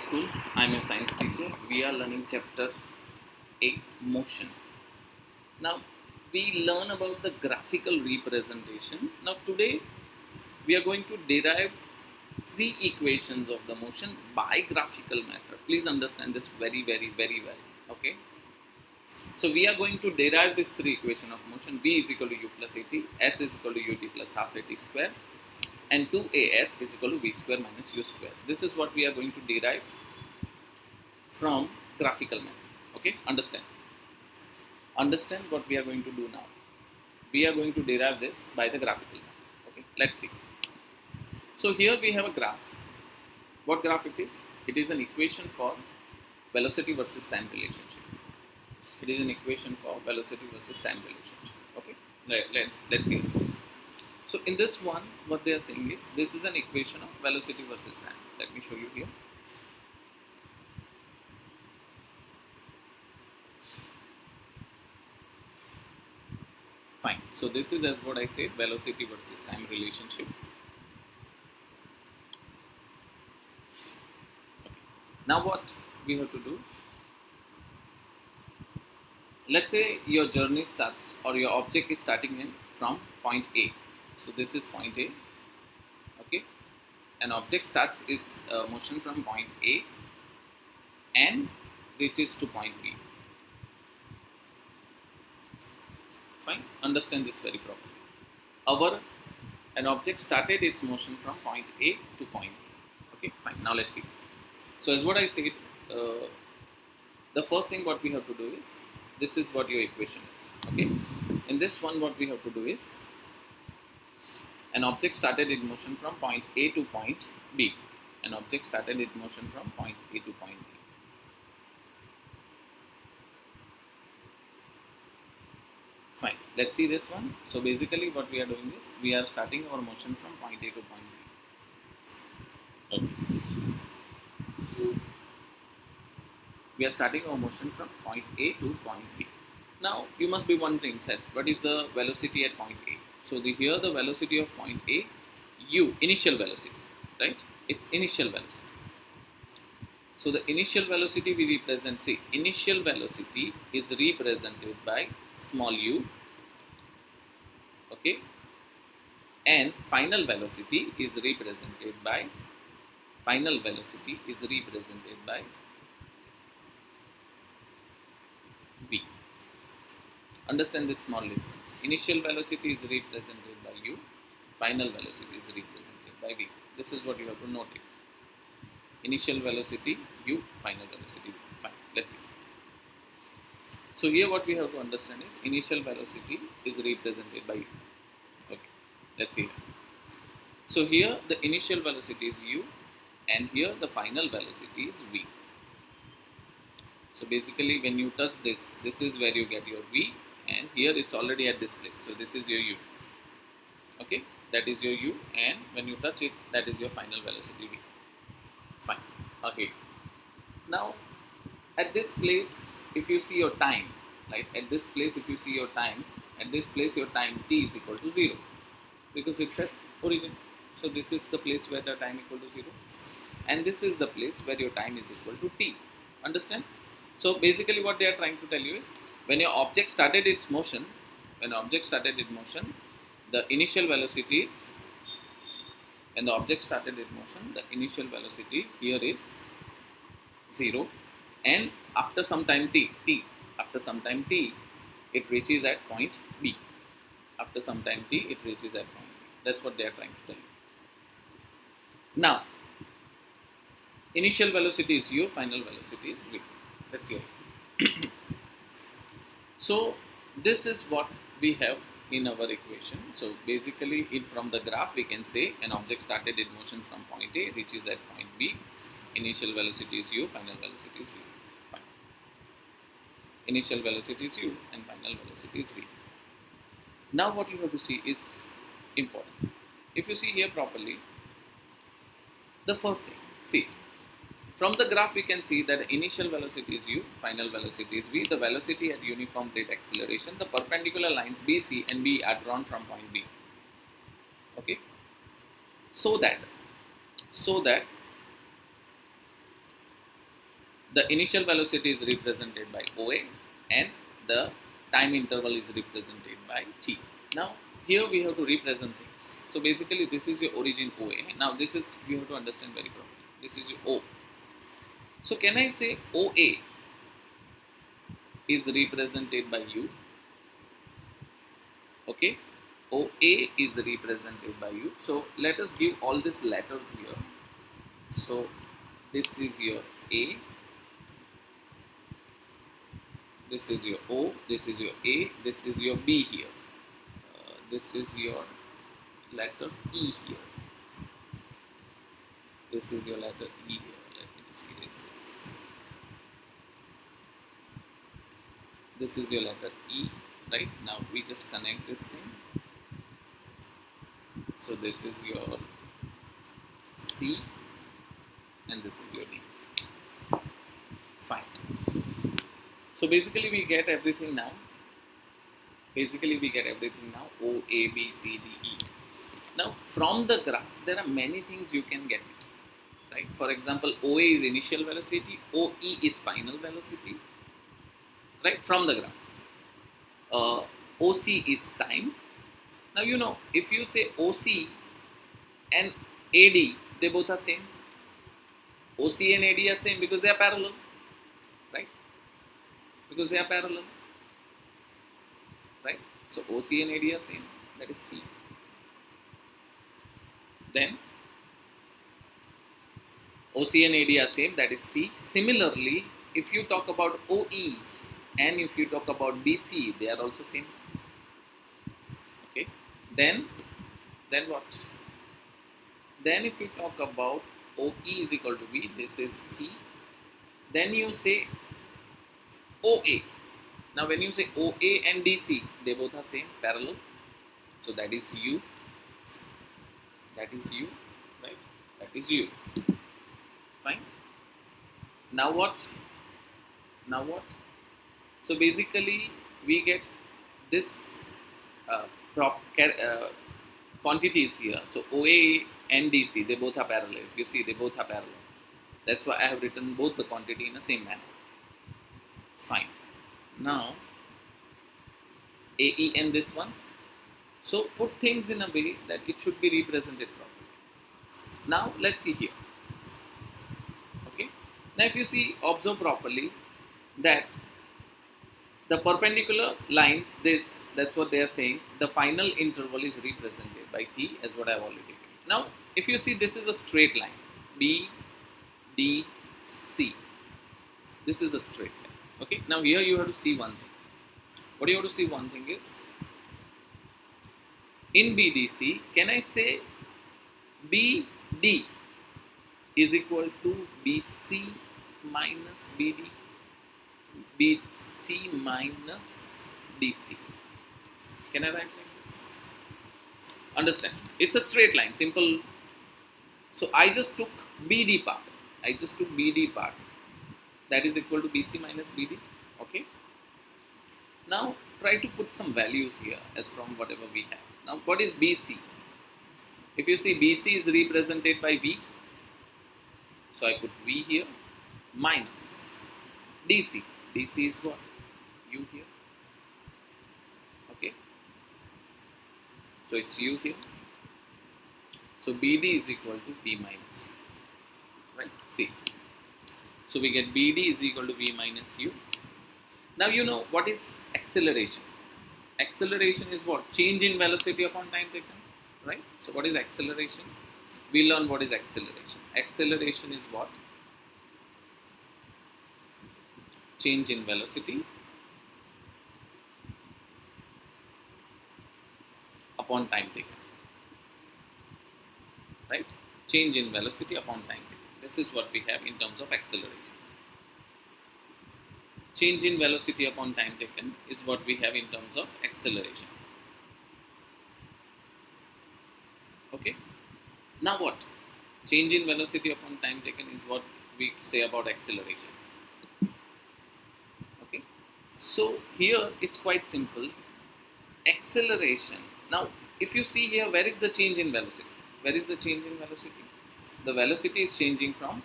school. I'm your science teacher. We are learning chapter 8 motion. Now we learn about the graphical representation. Now today we are going to derive three equations of the motion by graphical method. Please understand this very well. Okay. So we are going to derive this three equation of motion. V is equal to u plus at, s is equal to ut plus half at square, and 2as is equal to v square minus u square. This is what we are going to derive from graphical method. Okay, understand what we are going to do now. We are going to derive this by the graphical method. Okay, let's see. So here we have a graph. What graph it is? It is an equation for velocity versus time relationship. It is an equation for velocity versus time relationship. Okay, let's see. So in this one, what they are saying is this is an equation of velocity versus time. Let me show you here. Fine. So this is, as what I said, velocity versus time relationship. Okay. Now what we have to do? Let's say your journey starts, or your object is starting in from point A. So this is point A. Okay. An object starts its motion from point A and reaches to point B. Fine. Understand this very properly. An object started its motion from point A to point B. Okay, fine. Now let's see. So as what I said, the first thing what we have to do is, this is what your equation is. Okay. In this one, what we have to do is, an object started its motion from point A to point B. An object started its motion from point A to point B. Fine. Let's see this one. So basically what we are doing is, we are starting our motion from point A to point B. Okay. We are starting our motion from point A to point B. Now you must be wondering, sir, what is the velocity at point A? So here the velocity of point A, u, initial velocity, right? It's initial velocity. So the initial velocity we represent, see, initial velocity is represented by small u, okay, and final velocity is represented by v. Understand this small difference. Initial velocity is represented by u, final velocity is represented by v. This is what you have to note it. Initial velocity u, final velocity v. Fine. Let's see. So here what we have to understand is, initial velocity is represented by u. Okay. Let's see. So here the initial velocity is u, and here the final velocity is v. So basically when you touch this, this is where you get your v, and here it's already at this place. So this is your u. Okay, that is your u, and when you touch it, that is your final velocity v. Fine. Okay. Now at this place, if you see your time, right? At this place, if you see your time, at this place your time t is equal to 0, because it's at origin. So this is the place where the time equal to 0, and this is the place where your time is equal to t. Understand? So basically what they are trying to tell you is, when your object started its motion, the initial velocity is, the initial velocity here is 0, and after some time t, it reaches at point B. After some time t, it reaches at point B. That's what they are trying to tell you. Now, initial velocity is u, final velocity is v. That's your. So this is what we have in our equation. So basically, from the graph we can say, an object started its motion from point A, reaches at point B. Initial velocity is u, final velocity is v. Fine. Initial velocity is u and final velocity is v. Now what you have to see is important. If you see here properly, the first thing, see, from the graph we can see that the initial velocity is u, final velocity is v. The velocity at uniform rate acceleration, the perpendicular lines BC and B are drawn from point B. Okay, so that the initial velocity is represented by OA and the time interval is represented by T. Now here we have to represent things. So basically this is your origin OA. Now this is, you have to understand very properly. This is your O. So can I say OA is represented by U? Okay, OA is represented by U. So let us give all these letters here. So this is your A, this is your O, this is your A, this is your B here. This is your letter E here. This is your letter E here. Let me just erase this. This is your letter E, right? Now we just connect this thing. So this is your C and this is your D. Fine. So basically we get everything now. O, A, B, C, D, E. Now from the graph there are many things you can get it, right? For example, OA is initial velocity, OE is final velocity, right? From the graph. OC is time. Now you know, if you say OC and AD, they both are same. OC and AD are same because they are parallel, right? Because they are parallel, right? So OC and AD are same, that is T. Then OC and AD are same, that is T. Similarly, if you talk about OE and if you talk about BC, they are also same. Okay. Then what? Then if you talk about OE is equal to V, this is T. Then you say OA. Now when you say OA and DC, they both are same, parallel. So that is U. That is U, right? That is U. Fine. Now what? So basically we get this quantities here. So OA and DC, they both are parallel. If you see, they both are parallel. That's why I have written both the quantity in the same manner. Fine. Now AE and this one. So put things in a way that it should be represented properly. Now let's see here. Okay. Now if you see, observe properly that the perpendicular lines, that's what they are saying, the final interval is represented by T, as what I have already given. Now if you see, this is a straight line, B, D, C. This is a straight line. Okay. Now here you have to see one thing. What you have to see one thing is, in BDC, can I say BD is equal to BC minus BD? BC minus DC. Can I write like this? Understand? It's a straight line, simple. So I just took BD part. That is equal to BC minus BD. Okay. Now try to put some values here as from whatever we have. Now what is BC? If you see, BC is represented by V. So I put V here, minus DC. DC is what? U here. Okay. So it's U here. So BD is equal to V minus U. Right? See. So we get BD is equal to V minus U. Now you know what is acceleration. Acceleration is what? Change in velocity upon time taken. Right? So what is acceleration? We learn what is acceleration. Acceleration is what? Change in velocity upon time taken. Right? Change in velocity upon time taken. This is what we have in terms of acceleration. Change in velocity upon time taken is what we have in terms of acceleration. Okay. Now what? Change in velocity upon time taken is what we say about acceleration. Okay. So here it's quite simple. Acceleration. Now if you see here, where is the change in velocity? Where is the change in velocity? The velocity is changing from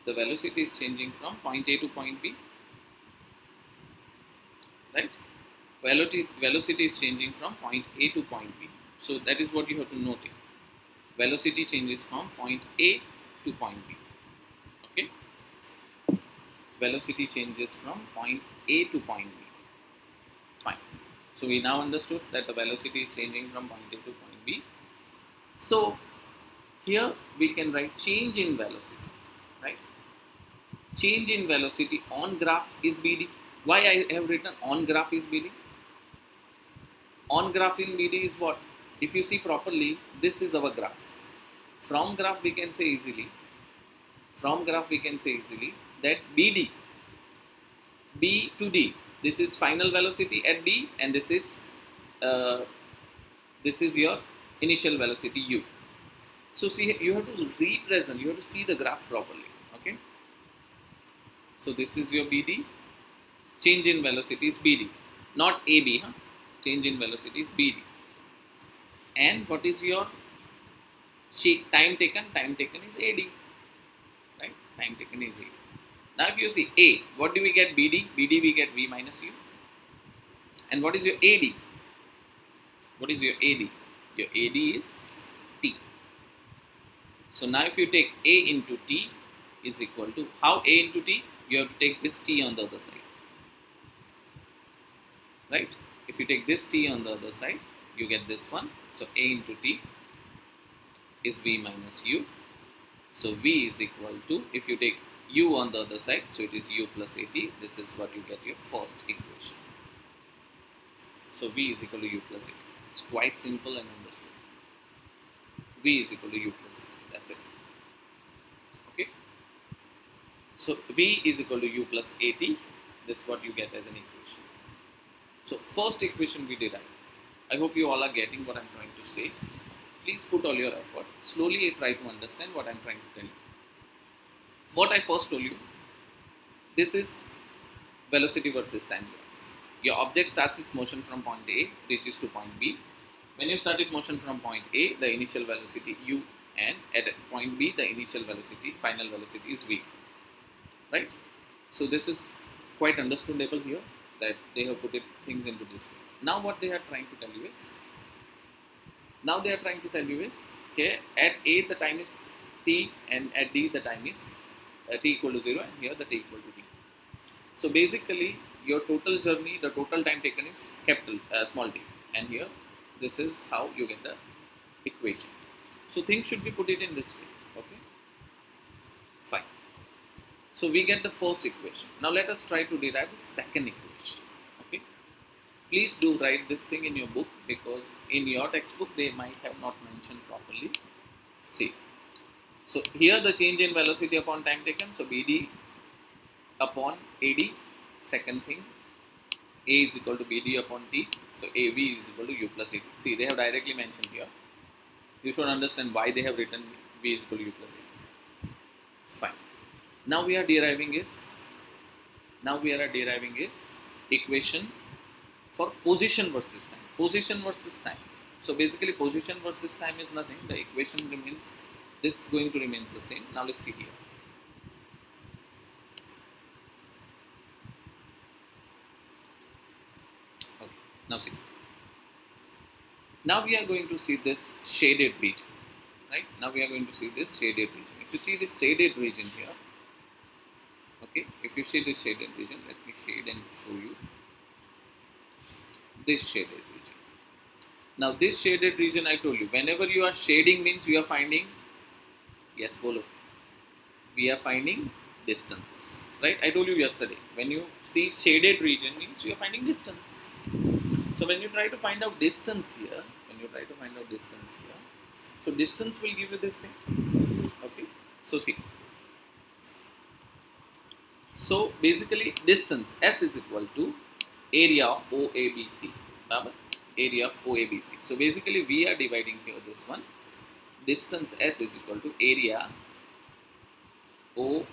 the velocity is changing from point A to point B, right? Velocity is changing from point A to point B. So that is what you have to note it. Velocity changes from point A to point B. Okay? Velocity changes from point A to point B. Fine. So we now understood that the velocity is changing from point A to point B. So here we can write change in velocity, right? Change in velocity on graph is BD. Why I have written on graph is BD? On graph in BD is what? If you see properly, this is our graph. From graph we can say easily, that BD, B to D, this is final velocity at D, and this is your initial velocity U. So see, you have to represent, you have to see the graph properly. Okay. So this is your BD. Change in velocity is BD, not AB. Huh? Change in velocity is BD. And what is your time taken? Time taken is AD. Right? Time taken is AD. Now if you see A, what do we get? BD. BD we get V minus U. And what is your AD? What is your AD? Your AD is T. So now if you take A into T is equal to, how A into T? You have to take this T on the other side. Right? If you take this T on the other side, you get this one. So A into T is V minus U. So V is equal to, if you take U on the other side, so it is U plus AT. This is what you get your first equation. So V is equal to U plus AT. It's quite simple and understood. V is equal to U plus AT. That's it. Okay. So V is equal to U plus AT. This is what you get as an equation. So first equation we derive. I hope you all are getting what I'm trying to say. Please put all your effort. Slowly try to understand what I'm trying to tell you. What I first told you, this is velocity versus time graph. Your object starts its motion from point A, reaches to point B. When you started motion from point A, the initial velocity U, and at point B, the initial velocity, final velocity is V. Right? So this is quite understandable here, that they have put things into this way. Now what they are trying to tell you is, okay, at A the time is T, and at D the time is T equal to 0, and here the T equal to T. So basically your total journey, the total time taken is small t, and here this is how you get the equation. So things should be put it in this way. Okay, fine. So we get the first equation. Now let us try to derive the second equation. Okay, please do write this thing in your book, because in your textbook they might have not mentioned properly. See, so here the change in velocity upon time taken, so BD upon AD. Second thing, A is equal to BD upon T, so AV is equal to U plus AT. See, they have directly mentioned here. You should understand why they have written V is equal to U plus AT. Fine. Now we are deriving is equation for position versus time. Position versus time. So basically position versus time is nothing. The equation remains, this is going to remain the same. Now let's see here. Okay. Now see. Now we are going to see this shaded region. Right? Now we are going to see this shaded region. If you see this shaded region here, okay, if you see this shaded region, let me shade and show you this shaded region. Now this shaded region, I told you, whenever you are shading means you are finding, yes, bolo, we are finding distance, right? I told you yesterday, when you see shaded region means you are finding distance. So when you try to find out distance here, so distance will give you this thing. Okay, so see. So basically distance S is equal to area of OABC. Area of OABC. So basically we are dividing here this one. Distance S is equal to area O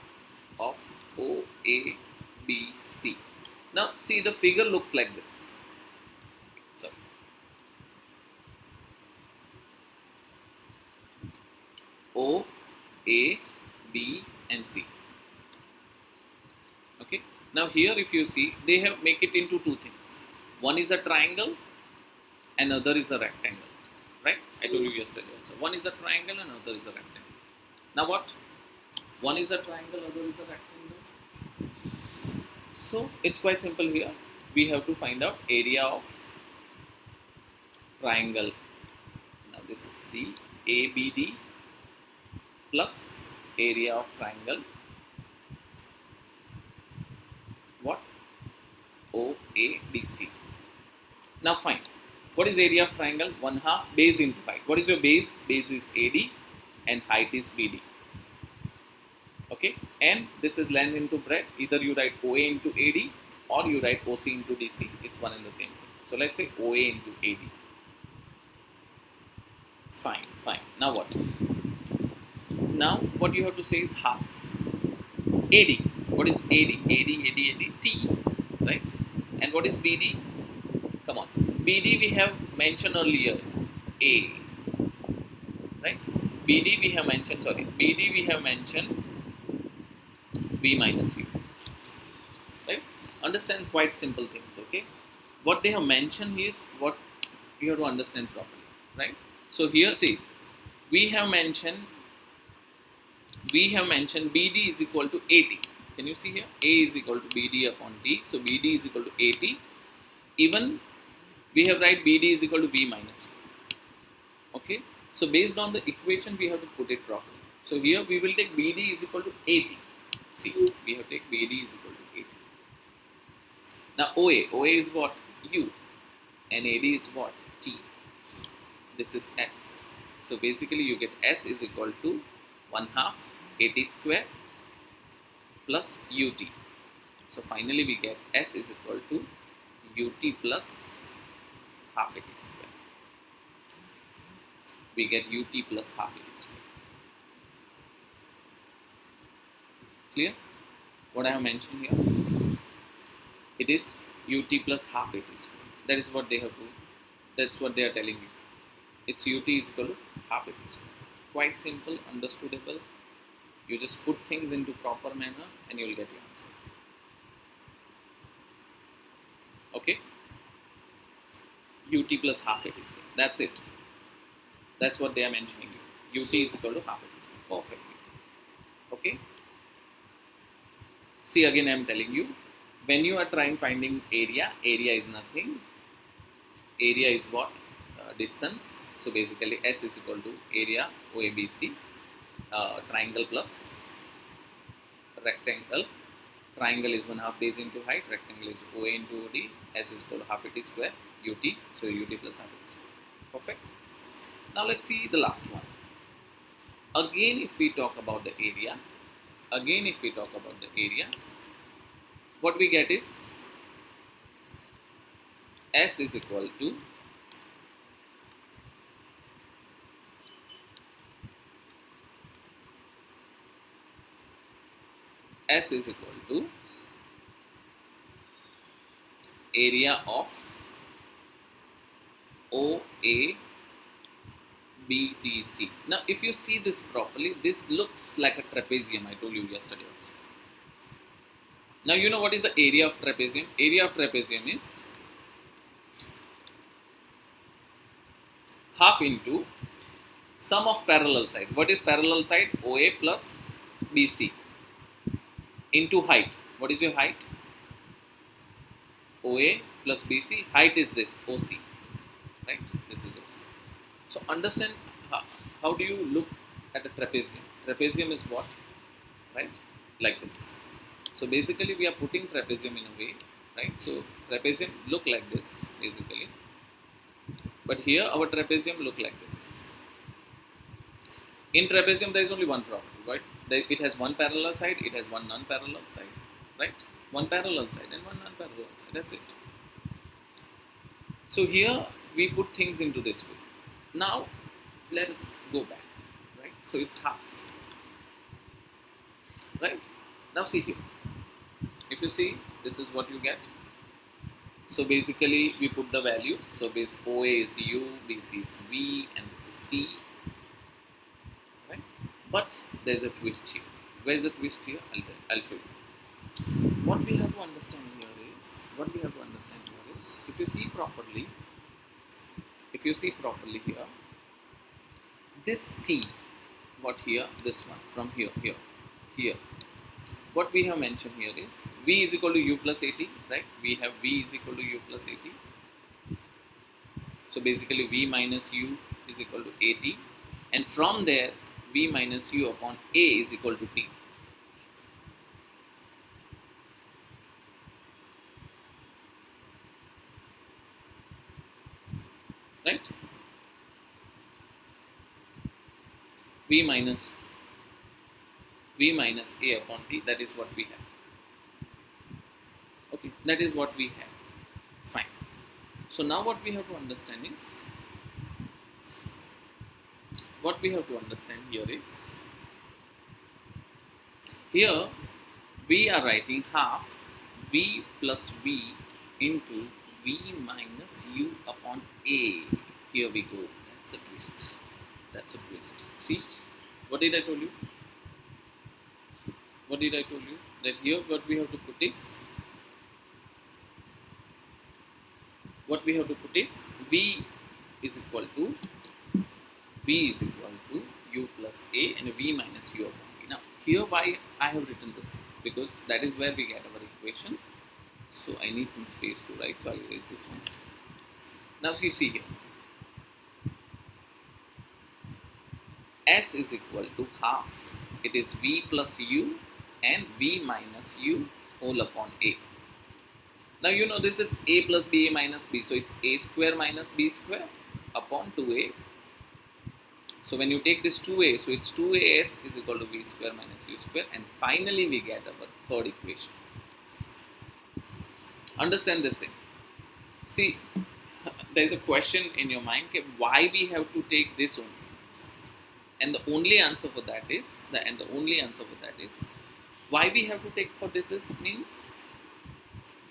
of OABC. Now see, the figure looks like this. Sorry. O, A, B and C. Okay. Now here, if you see, they have make it into two things. One is a triangle, and other is a rectangle. Right? I told you yesterday also. One is a triangle, and other is a rectangle. Now what? One is a triangle, other is a rectangle. So it's quite simple here. We have to find out area of triangle. Now this is the ABD plus area of triangle what? OABC. Now fine. What is area of triangle? 1/2 base into height. What is your base? Base is AD and height is BD. Okay, and this is length into breadth. Either you write OA into AD or you write OC into DC. It's one and the same thing. So let's say OA into AD. Fine, fine. Now what? Now what you have to say is half. AD. What is AD? AD, T, right? And what is BD? Come on. BD we have mentioned earlier. A, right? BD we have mentioned. Sorry. BD we have mentioned B minus U. Right? Understand quite simple things. Okay. What they have mentioned is what you have to understand properly. Right? So here, see, we have mentioned BD is equal to AT. Can you see here? A is equal to BD upon D. So BD is equal to AT. Even we have write BD is equal to V minus U. Okay. So based on the equation, we have to put it properly. So here we will take BD is equal to AT. See, we have to take BD is equal to AT. Now OA is what? U. And AD is what? T. This is S. So basically you get S is equal to 1/2 AT square plus UT. So finally we get S is equal to UT plus half AT square. We get UT plus half AT square. Clear? What I have mentioned here? It is UT plus half AT square. That is what they have to, that's what they are telling you. It's UT is equal to half AT square. Quite simple, understandable. You just put things into proper manner and you will get your answer. Okay? UT plus half AT square. That's it. That's what they are mentioning you. UT is equal to half AT square. Perfectly. Okay? See, again I am telling you, when you are trying finding area is nothing. Area is what? Distance. So basically S is equal to area OABC. Triangle plus rectangle. Triangle is 1/2 base into height. Rectangle is OA into OD. S is equal to half AT square. UT. So UT plus half AT square. Perfect. Now let's see the last one. Again, if we talk about the area, what we get is S is equal to area of OABDC. Now, if you see this properly, this looks like a trapezium. I told you yesterday also. Now, you know what is the area of trapezium? Area of trapezium is half into sum of parallel side. What is parallel side? OA plus BC into height. What is your height? OA plus BC. Height is this, OC. Right? This is OC. So understand how do you look at a trapezium? Trapezium is what? Right? Like this. So basically we are putting trapezium in a way, right? So trapezium look like this basically. But here our trapezium look like this. In trapezium there is only one property, right? It has one parallel side, it has one non-parallel side, right? One parallel side and one non-parallel side, that's it. So here we put things into this way. Now let us go back, right? So it's half, right? Now see here, if you see, this is what you get. So basically we put the values. So base OA is U, BC is V, and this is T, right? But there's a twist here. Where's the twist here? I'll show you. What we have to understand here is, if you see properly, here, this t, what here, this one, from here, what we have mentioned here is v is equal to u plus at, right? We have v is equal to u plus at. So basically v minus u is equal to at, and from there v minus u upon a is equal to t, right? v minus a upon t, that is what we have. Okay, that is what we have. Fine. So now what we have to understand is, here we are writing half v plus v into v minus u upon a. Here we go. That's a twist. See, what did I tell you? That here what we have to put is, v is equal to u plus a and v minus u upon b. Now here why I have written this, because that is where we get our equation. So I need some space to write, so I'll erase this one. Now you see here, s is equal to half, it is v plus u and v minus u whole upon a. Now you know this is a plus b, a minus b, so it's a square minus b square upon 2a. So when you take this 2a, so it's 2as is equal to v square minus u square, and finally we get our third equation. Understand this thing. See, there is a question in your mind, okay, why we have to take this only, and the only answer for that is, why we have to take for this is, means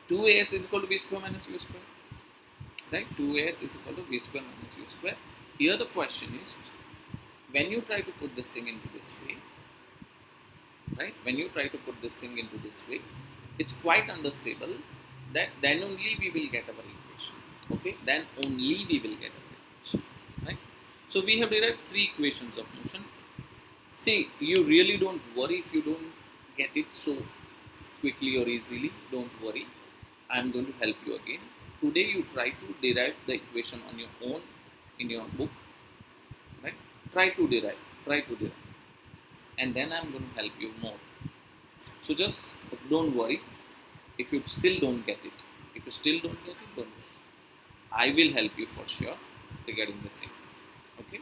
2as is equal to v square minus u square, right? 2as is equal to v square minus u square. Here the question is, when you try to put this thing into this way, right? It's quite understandable that then only we will get our equation. Okay, right? So we have derived 3 equations of motion. See, you really don't worry if you don't get it so quickly or easily. Don't worry. I am going to help you again. Today you try to derive the equation on your own in your book, right? Try to derive, and then I am going to help you more. So just don't worry if you still don't get it. Don't worry. I will help you for sure regarding the same. Okay?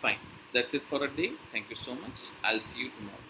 Fine. That's it for a day. Thank you so much. I'll see you tomorrow.